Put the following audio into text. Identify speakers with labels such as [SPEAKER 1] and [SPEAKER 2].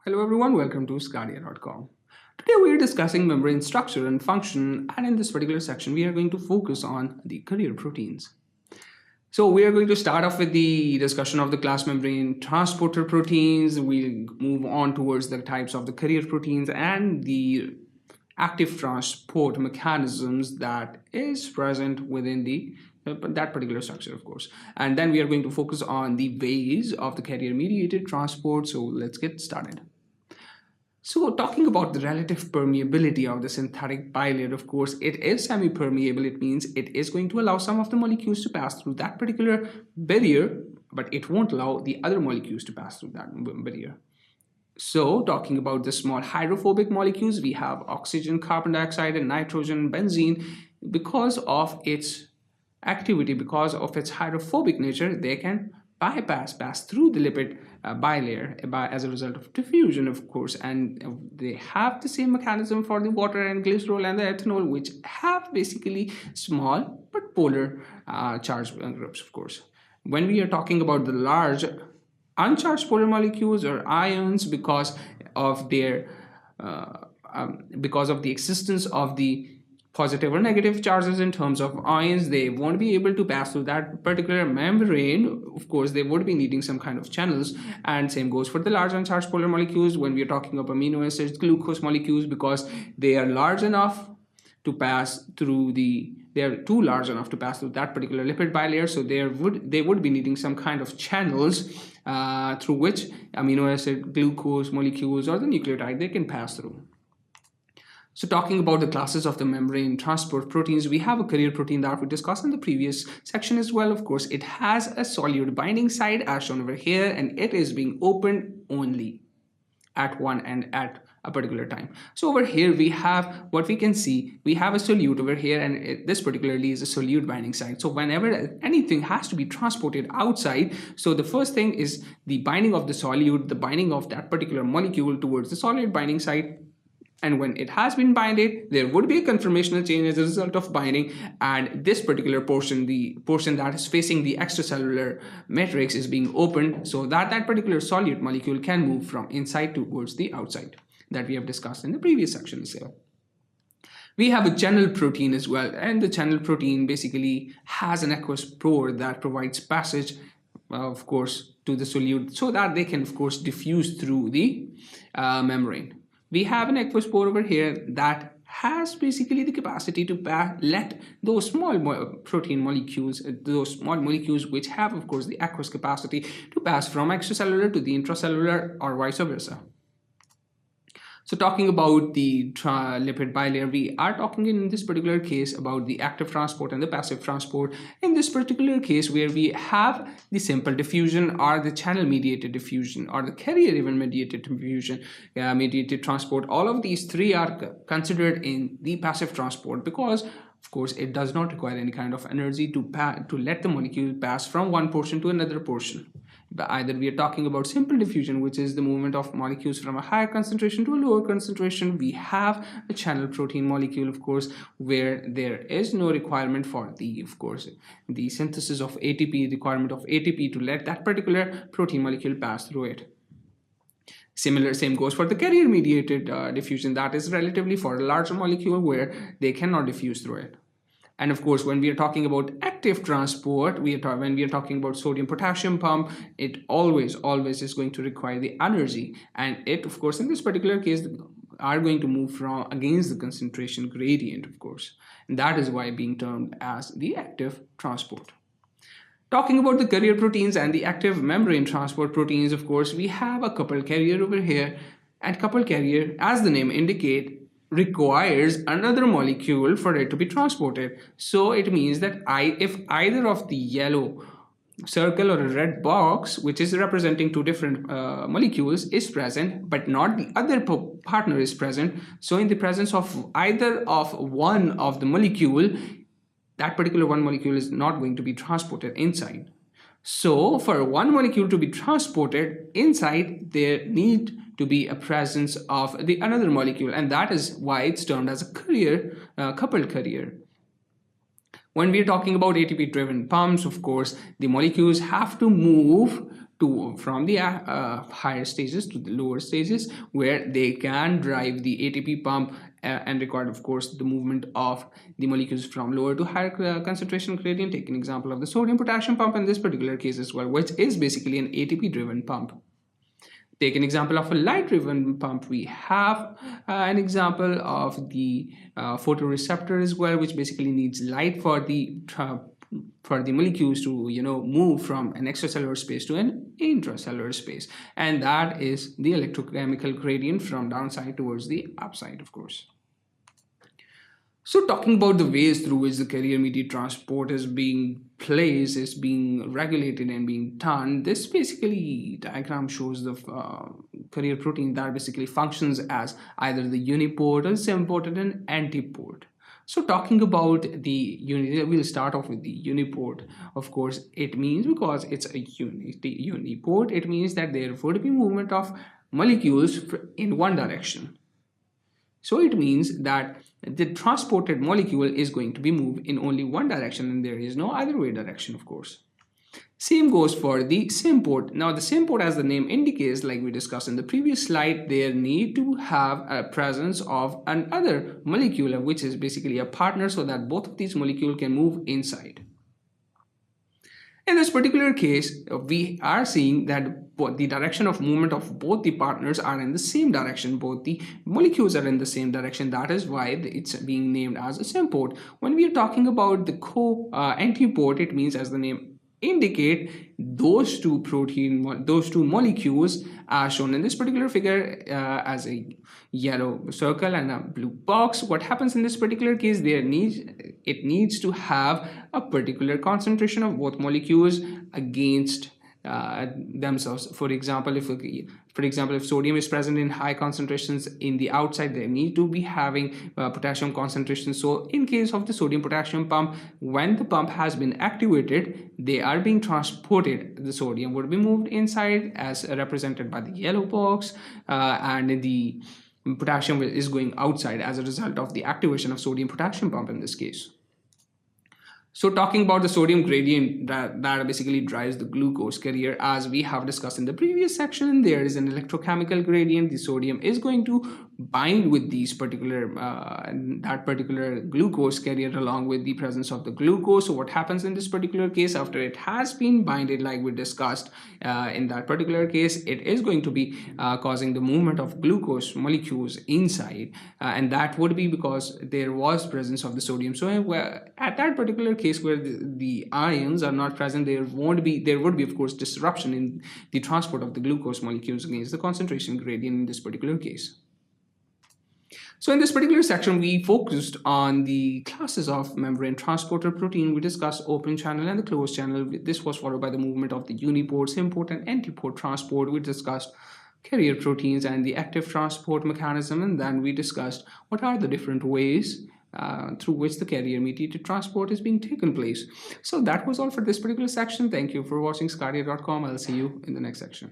[SPEAKER 1] Hello everyone, welcome to sqadia.com. Today we are discussing membrane structure and function, and in this particular section we are going to focus on the carrier proteins. So we are going to start off with the discussion of the class membrane transporter proteins. We'll move on towards the types of the carrier proteins and the active transport mechanisms that is present within the that particular structure, of course. And then we are going to focus on the ways of the carrier mediated transport. So let's get started. So talking about the relative permeability of the synthetic bilayer, of course, it is semi-permeable. It means it is going to allow some of the molecules to pass through that particular barrier, but it won't allow the other molecules to pass through that barrier. So talking about the small hydrophobic molecules, we have oxygen, carbon dioxide, and nitrogen, benzene. Because of its activity, because of its hydrophobic nature, they can pass through the lipid bilayer as a result of diffusion, of course, and they have the same mechanism for the water and glycerol and the ethanol, which have basically small but polar charged groups, of course. When we are talking about the large uncharged polar molecules or ions, because of their because of the existence of the positive or negative charges in terms of ions, they won't be able to pass through that particular membrane. Of course, they would be needing some kind of channels, and same goes for the large uncharged polar molecules when we are talking of amino acids, glucose molecules, because they are large enough to pass through they are too large enough to pass through that particular lipid bilayer, so they would be needing some kind of channels through which amino acid, glucose molecules, or the nucleotide they can pass through. So talking about the classes of the membrane transport proteins, we have a carrier protein that we discussed in the previous section as well. Of course, it has a solute binding site as shown over here, and it is being opened only at one end at a particular time. So over here we have what we can see. We have a solute over here, and this particularly is a solute binding site. So whenever anything has to be transported outside, so the first thing is the binding of the solute, the binding of that particular molecule towards the solute binding site. And when it has been binded, there would be a conformational change as a result of binding, and this particular portion, the portion that is facing the extracellular matrix, is being opened so that that particular solute molecule can move from inside towards the outside, that we have discussed in the previous section as well. We have a channel protein as well, and the channel protein basically has an aqueous pore that provides passage, of course, to the solute so that they can, of course, diffuse through the membrane. We have an aqueous pore over here that has basically the capacity to let those small protein molecules, those small molecules which have, of course, the aqueous capacity to pass from extracellular to the intracellular or vice versa. So talking about the lipid bilayer, we are talking in this particular case about the active transport and the passive transport. In this particular case, where we have the simple diffusion or the channel mediated diffusion or the carrier even mediated diffusion, mediated transport, all of these three are considered in the passive transport because, of course, it does not require any kind of energy to let the molecule pass from one portion to another portion. But either we are talking about simple diffusion, which is the movement of molecules from a higher concentration to a lower concentration. We have a channel protein molecule, of course, where there is no requirement for the, of course, the synthesis of ATP, requirement of ATP to let that particular protein molecule pass through it. Same goes for the carrier mediated diffusion, that is relatively for a larger molecule where they cannot diffuse through it. And of course, when we are talking about active transport, when we are talking about sodium potassium pump, it always is going to require the energy, and it, of course, in this particular case are going to move from against the concentration gradient, of course, and that is why being termed as the active transport. Talking about the carrier proteins and the active membrane transport proteins, of course, we have a coupled carrier over here, and coupled carrier, as the name indicates, requires another molecule for it to be transported. So it means that if either of the yellow circle or a red box, which is representing two different molecules, is present but not the other partner is present, so in the presence of either of one of the molecule, that particular one molecule is not going to be transported inside. So for one molecule to be transported inside, there need to be a presence of the another molecule, and that is why it's termed as a carrier, coupled carrier. When we are talking about ATP driven pumps, of course, the molecules have to move from the higher stages to the lower stages, where they can drive the ATP pump and record, of course, the movement of the molecules from lower to higher concentration gradient. Take an example of the sodium potassium pump in this particular case as well, which is basically an ATP driven pump. Take an example of a light driven pump. We have an example of the photoreceptor as well, which basically needs light for the molecules to move from an extracellular space to an intracellular space, and that is the electrochemical gradient from downside towards the upside, of course. So talking about the ways through which the carrier mediated transport is being placed, is being regulated and being done, this basically diagram shows the carrier protein that basically functions as either the uniport or symport and an antiport. So talking about the we'll start off with the uniport. Of course, it means, because it's a uniport, it means that there would be movement of molecules in one direction. So it means that the transported molecule is going to be moved in only one direction, and there is no other way direction, of course. Same goes for the symport. Now the symport, as the name indicates, like we discussed in the previous slide, they need to have a presence of another molecule, which is basically a partner, so that both of these molecules can move inside. In this particular case, we are seeing that the direction of movement of both the partners are in the same direction. Both the molecules are in the same direction. That is why it's being named as a symport. When we are talking about the antiport, it means, as the name indicate, those two molecules are shown in this particular figure as a yellow circle and a blue box. What happens in this particular case, it needs to have a particular concentration of both molecules against themselves. For example, if sodium is present in high concentrations in the outside, they need to be having potassium concentration. So in case of the sodium potassium pump, when the pump has been activated, they are being transported. The sodium would be moved inside, as represented by the yellow box, and the potassium is going outside as a result of the activation of sodium potassium pump in this case. So talking about the sodium gradient that basically drives the glucose carrier, as we have discussed in the previous section, there is an electrochemical gradient. The sodium is going to bind with these that particular glucose carrier along with the presence of the glucose. So what happens in this particular case, after it has been binded, like we discussed in that particular case, it is going to be causing the movement of glucose molecules inside, and that would be because there was presence of the sodium. So at that particular case where the ions are not present, there would be of course disruption in the transport of the glucose molecules against the concentration gradient in this particular case. So in this particular section, we focused on the classes of membrane transporter protein. We discussed open channel and the closed channel. This was followed by the movement of the uniport, symport, and antiport transport. We discussed carrier proteins and the active transport mechanism, and then we discussed what are the different ways through which the carrier mediated transport is being taken place. So that was all for this particular section. Thank you for watching sqadia.com. I'll see you in the next section.